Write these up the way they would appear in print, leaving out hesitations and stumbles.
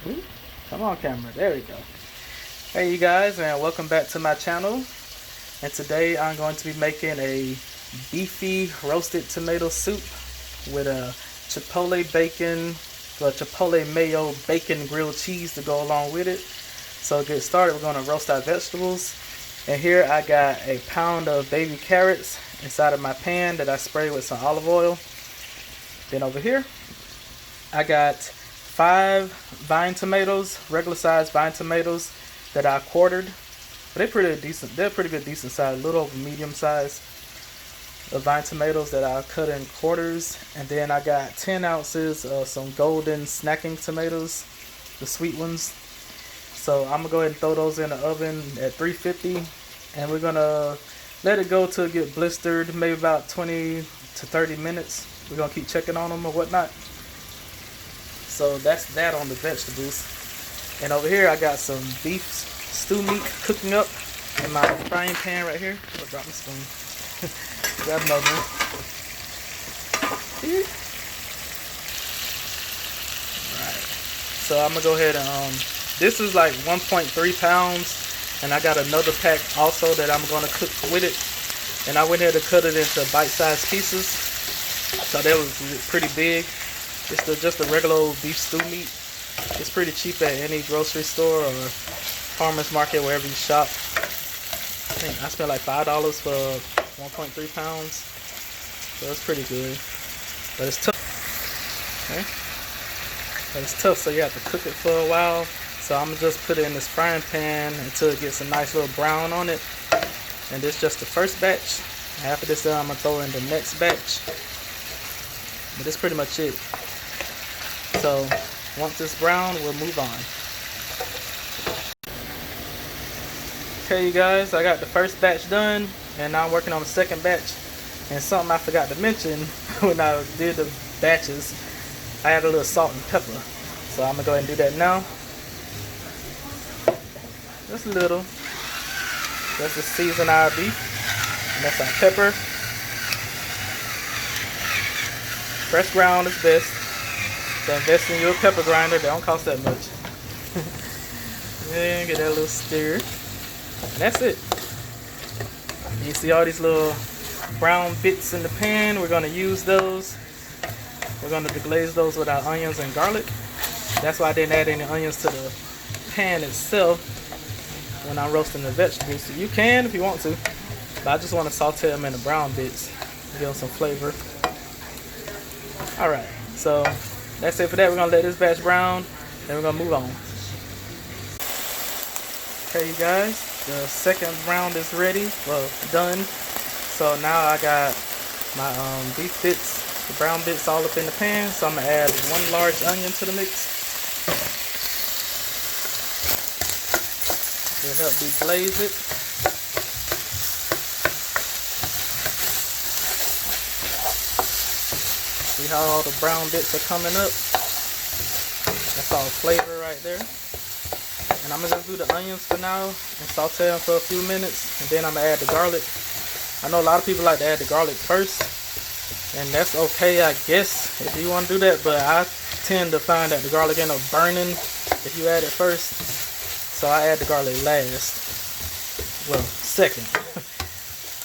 Ooh, come on, camera. There we go. Hey, you guys, and welcome back to my channel. And today I'm going to be making a beefy roasted tomato soup with a Chipotle bacon, Chipotle Mayo bacon grilled cheese to go along with it. So to get started, we're going to roast our vegetables. And here I got a pound of baby carrots inside of my pan that I sprayed with some olive oil. Then over here, I got 5 vine tomatoes, regular size vine tomatoes that I quartered. But they're pretty decent. They're pretty good, decent size, a little over medium size. The vine tomatoes that I cut in quarters. And then I got 10 ounces of some golden snacking tomatoes, the sweet ones. So I'm gonna go ahead and throw those in the oven at 350, and we're gonna let it go till it get blistered, maybe about 20 to 30 minutes. We're gonna keep checking on them or whatnot. So that's that on the vegetables. And over here I got some beef stew meat cooking up in my frying pan right here. I'll drop my spoon. Grab another one. Alright. So I'm gonna go ahead and this is like 1.3 pounds, and I got another pack also that I'm gonna cook with it. And I went ahead and cut it into bite-sized pieces. So that was pretty big. It's just a regular old beef stew meat. It's pretty cheap at any grocery store or farmer's market, wherever you shop. I think I spent like $5 for 1.3 pounds. So it's pretty good. But it's tough. Okay? But it's tough, so you have to cook it for a while. So I'm gonna just put it in this frying pan until it gets a nice little brown on it. And this is just the first batch. After this done, I'm gonna throw in the next batch. But that's pretty much it. So once it's brown, we'll move on. Okay, you guys, I got the first batch done, and now I'm working on the second batch. And something I forgot to mention when I did the batches, I added a little salt and pepper. So I'm gonna go ahead and do that now. Just a little. Just to season our beef. And that's our pepper. Fresh ground is best. So invest in your pepper grinder. They don't cost that much. And get that little stir. And that's it. You see all these little brown bits in the pan. We're going to use those. We're going to deglaze those with our onions and garlic. That's why I didn't add any onions to the pan itself when I'm roasting the vegetables. So you can if you want to, but I just want to saute them in the brown bits, give them some flavor. Alright, so that's it for that. We're going to let this batch brown, then we're going to move on. Okay, you guys, the second round is ready, well, done. So now I got my beef bits, the brown bits all up in the pan, so I'm going to add 1 large onion to the mix. To help deglaze it. See how all the brown bits are coming up? That's all flavor right there. And I'm going to just do the onions for now and saute them for a few minutes. And then I'm going to add the garlic. I know a lot of people like to add the garlic first. And that's okay, I guess, if you want to do that. But I tend to find that the garlic ends up burning if you add it first. So I add the garlic last. Well, second.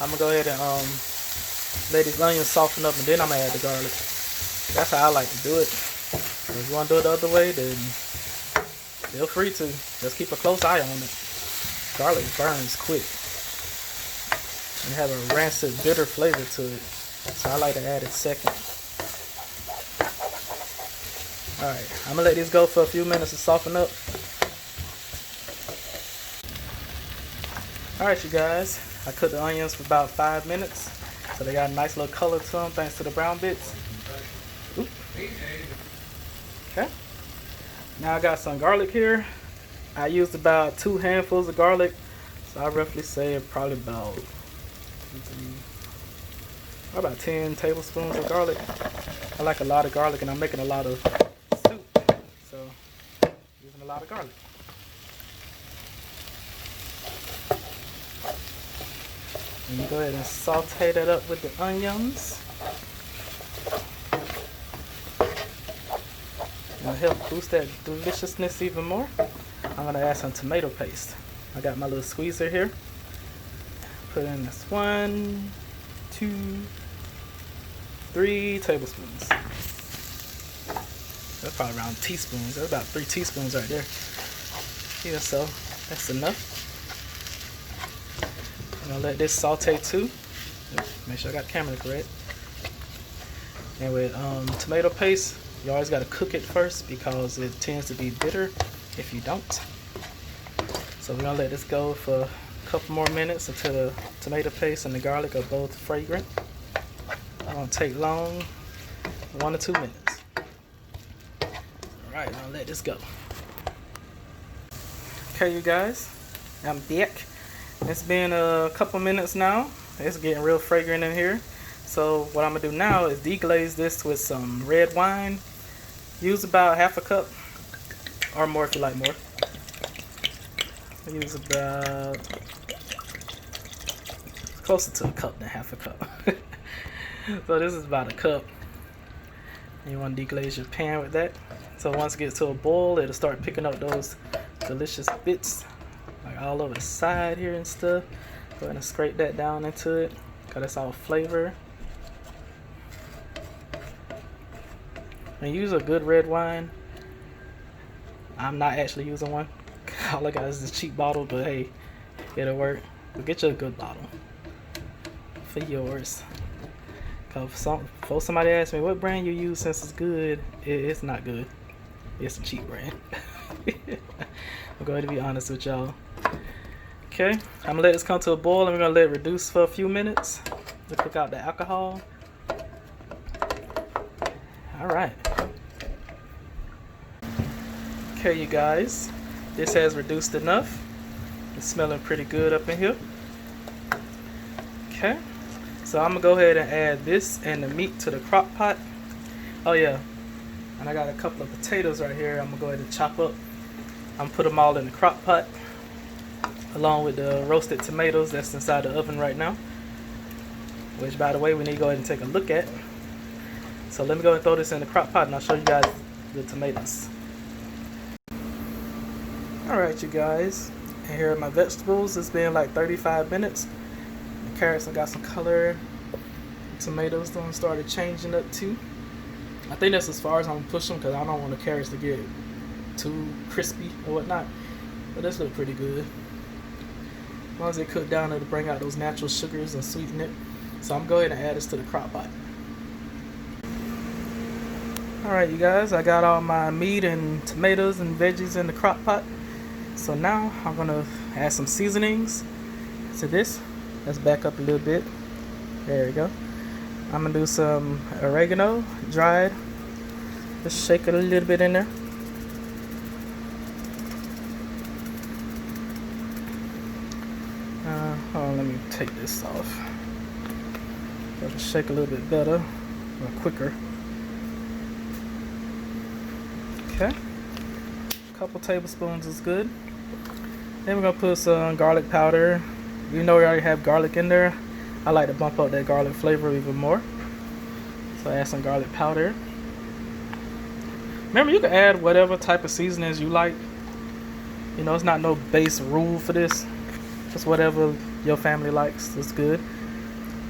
I'm going to go ahead and let these onions soften up, and then I'm going to add the garlic. That's how I like to do it. If you want to do it the other way, then feel free to. Just keep a close eye on it. Garlic burns quick. And have a rancid, bitter flavor to it. So I like to add it second. Alright, I'm going to let these go for a few minutes to soften up. Alright, you guys, I cooked the onions for about 5 minutes, so they got a nice little color to them thanks to the brown bits. Oop. Okay, now I got some garlic here. I used about 2 handfuls of garlic, so I roughly say probably about 10 tablespoons of garlic. I like a lot of garlic, and I'm making a lot of soup, so using a lot of garlic. And you go ahead and saute that up with the onions. to help boost that deliciousness even more, I'm gonna add some tomato paste. I got my little squeezer here. Put in this 1, 2, 3 tablespoons. That's probably around teaspoons. That's about 3 teaspoons right there. Yeah, so that's enough. I'm gonna let this saute too. Make sure I got the camera correct. And with tomato paste, you always gotta cook it first because it tends to be bitter if you don't. So we're gonna let this go for a couple more minutes until the tomato paste and the garlic are both fragrant. It won't take long, 1 to 2 minutes. Alright, now let this go. Okay, you guys, I'm back. It's been a couple minutes now. It's getting real fragrant in here. So what I'm gonna do now is deglaze this with some red wine. Use about half a cup or more if you like more. Use about closer to a cup than half a cup. So this is about a cup. You want to deglaze your pan with that. So once it gets to a boil, it'll start picking up those delicious bits like all over the side here and stuff. Go ahead and scrape that down into it because that's all flavor. And use a good red wine. I'm not actually using one. All I got is this cheap bottle, but hey, it'll work. But get you a good bottle for yours. Cause before somebody asks me what brand you use since it's good, it's not good. It's a cheap brand. I'm going to be honest with y'all. Okay, I'm gonna let this come to a boil and we're gonna let it reduce for a few minutes to cook out the alcohol. Alright. Okay, you guys, this has reduced enough. It's smelling pretty good up in here. Okay, so I'm gonna go ahead and add this and the meat to the crock pot. Oh yeah, and I got a couple of potatoes right here. I'm gonna go ahead and chop up. I'm gonna put them all in the crock pot along with the roasted tomatoes that's inside the oven right now, which by the way we need to go ahead and take a look at. So let me go and throw this in the crock pot and I'll show you guys the tomatoes. Alright you guys, and here are my vegetables. It's been like 35 minutes. The carrots have got some color. The tomatoes done started changing up too. I think that's as far as I'm gonna push them because I don't want the carrots to get too crispy or whatnot. But this look pretty good. As long as they cook down, it'll bring out those natural sugars and sweeten it. So I'm gonna go ahead and add this to the crock pot. Alright you guys, I got all my meat and tomatoes and veggies in the crock pot. So now I'm gonna add some seasonings to this. Let's back up a little bit. There we go. I'm gonna do some oregano, dried. Just shake it a little bit in there. Hold on, let me take this off. Gotta shake a little bit better or quicker. Okay, a couple tablespoons is good. Then we're gonna put some garlic powder. You know we already have garlic in there. I like to bump up that garlic flavor even more. So add some garlic powder. Remember, you can add whatever type of seasonings you like. You know, it's not no base rule for this. Just whatever your family likes is good.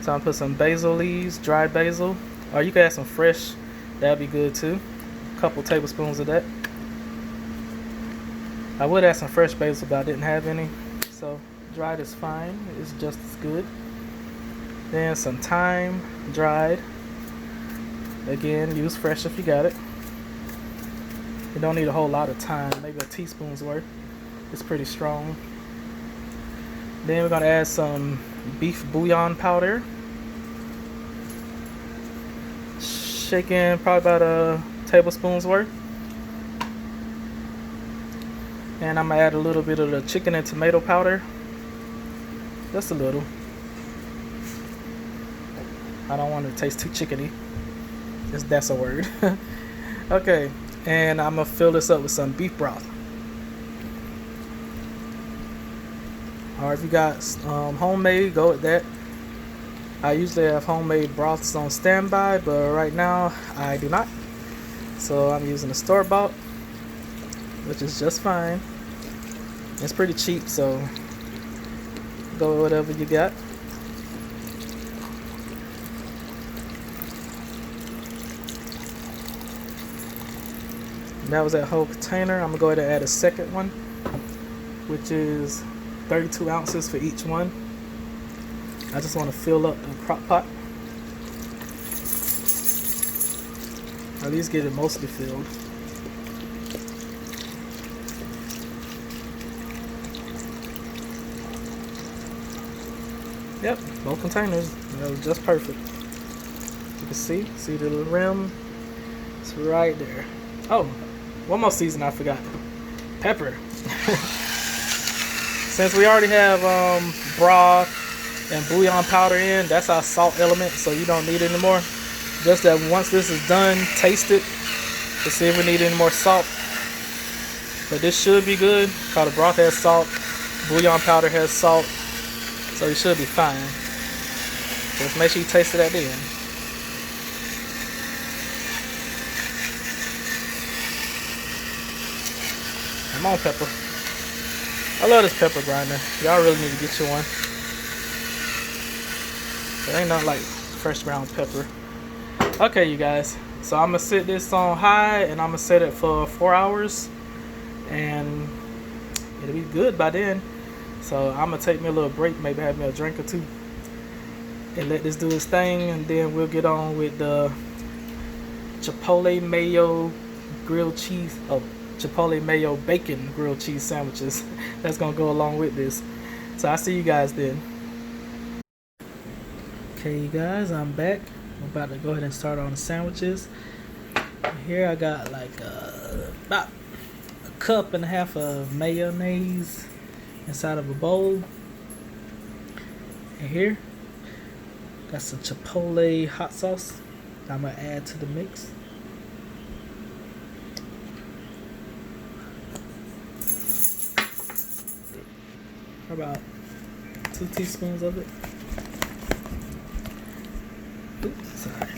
So I'm gonna put some basil leaves, dried basil. Or you can add some fresh, that'd be good too. A couple tablespoons of that. I would add some fresh basil, but I didn't have any. So dried is fine, it's just as good. Then some thyme, dried. Again, use fresh if you got it. You don't need a whole lot of thyme, maybe a teaspoon's worth. It's pretty strong. Then we're gonna add some beef bouillon powder. Shake in probably about a tablespoon's worth. And I'm gonna add a little bit of the chicken and tomato powder. Just a little. I don't want it to taste too chickeny. That's a word. Okay, and I'm gonna fill this up with some beef broth. Or if you got homemade, go with that. I usually have homemade broths on standby, but right now I do not. So I'm using the store-bought, which is just fine. It's pretty cheap, so go with whatever you got. That was that whole container. I'm gonna go ahead and add a second one, which is 32 ounces for each one. I just want to fill up the crock pot, or at least get it mostly filled. Yep, both containers. That was just perfect. You can see the little rim. It's right there. Oh, one more season I forgot. Pepper. Since we already have broth and bouillon powder in, that's our salt element, so you don't need it anymore. Just that once this is done, taste it to see if we need any more salt. But this should be good, because the broth has salt, bouillon powder has salt, so you should be fine. Just make sure you taste it at the end. Come on, pepper. I love this pepper grinder. Y'all really need to get you one. It ain't nothing like fresh ground pepper. Okay, you guys. So I'm gonna set this on high, and I'm gonna set it for 4 hours, and it'll be good by then. So I'm gonna take me a little break, maybe have me a drink or two, and let this do its thing, and then we'll get on with the Chipotle Mayo grilled cheese. Oh, Chipotle Mayo bacon grilled cheese sandwiches. That's gonna go along with this. So I'll see you guys then. Okay, you guys, I'm back. I'm about to go ahead and start on the sandwiches. Here I got like about a cup and a half of mayonnaise inside of a bowl. And here got some Chipotle hot sauce that I'm gonna add to the mix. About 2 teaspoons of it. Oops, sorry.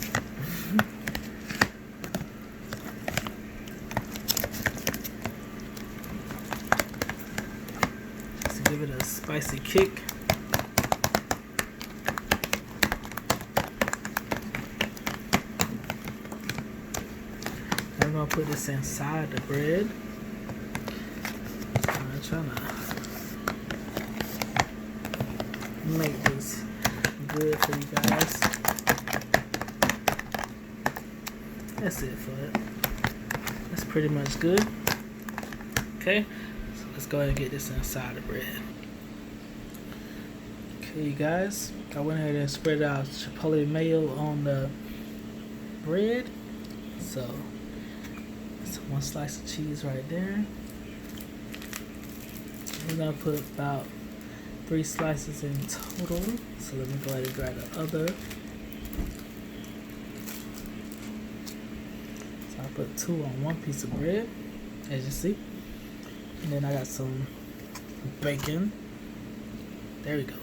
Just to give it a spicy kick. I'm gonna put this inside the bread. I'm trying to make this good for you guys. That's it for it. That's pretty much good. Okay, so let's go ahead and get this inside the bread. Okay, you guys, I went ahead and spread out Chipotle Mayo on the bread. So that's 1 slice of cheese right there. We're gonna put about 3 slices in total. So let me go ahead and grab the other. So I put 2 on 1 piece of bread, as you see. And then I got some bacon. There we go.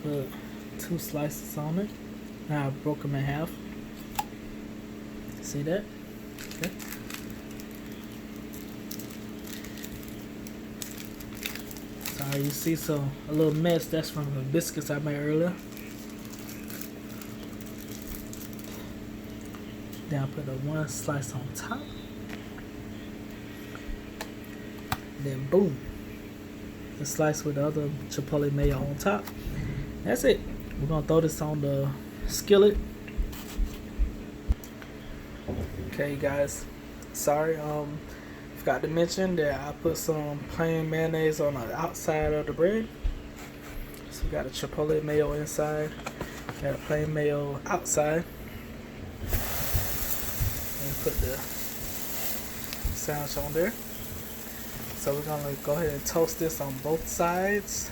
Put 2 slices on it. Now I broke them in half. See that? Okay. You see a little mess, that's from the biscuits I made earlier. Then I put the 1 slice on top. Then boom, the slice with the other Chipotle Mayo on top. That's it. We're gonna throw this on the skillet. Okay, guys. Sorry, forgot to mention that I put some plain mayonnaise on the outside of the bread. So we got a Chipotle Mayo inside, got a plain mayo outside. And put the sandwich on there. So we're gonna go ahead and toast this on both sides.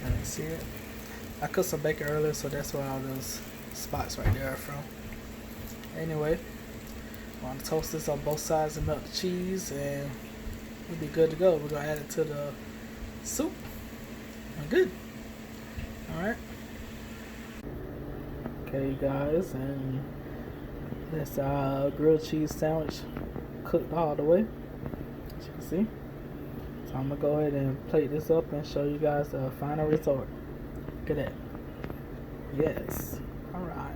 Can you see it? I cooked some bacon earlier, so that's where all those spots right there are from. Anyway, I'm gonna toast this on both sides and melt the cheese, and we'll be good to go. We're gonna add it to the soup. And good. Alright. Okay, guys, and That's our grilled cheese sandwich cooked all the way, as you can see. So I'm gonna go ahead and plate this up and show you guys the final result. Look at that. Yes. Alright.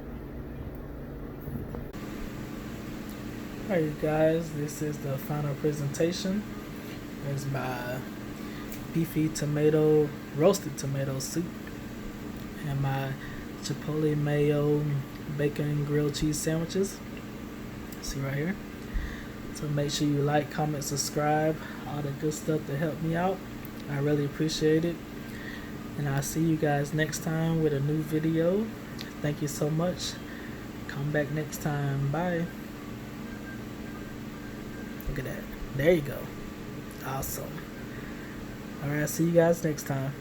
Alright guys, this is the final presentation. There's my beefy tomato, roasted tomato soup, and my Chipotle Mayo bacon grilled cheese sandwiches. See right here. So make sure you like, comment, subscribe, all the good stuff to help me out. I really appreciate it. And I'll see you guys next time with a new video. Thank you so much. Come back next time. Bye. Look at that. There you go. Awesome. Alright, see you guys next time.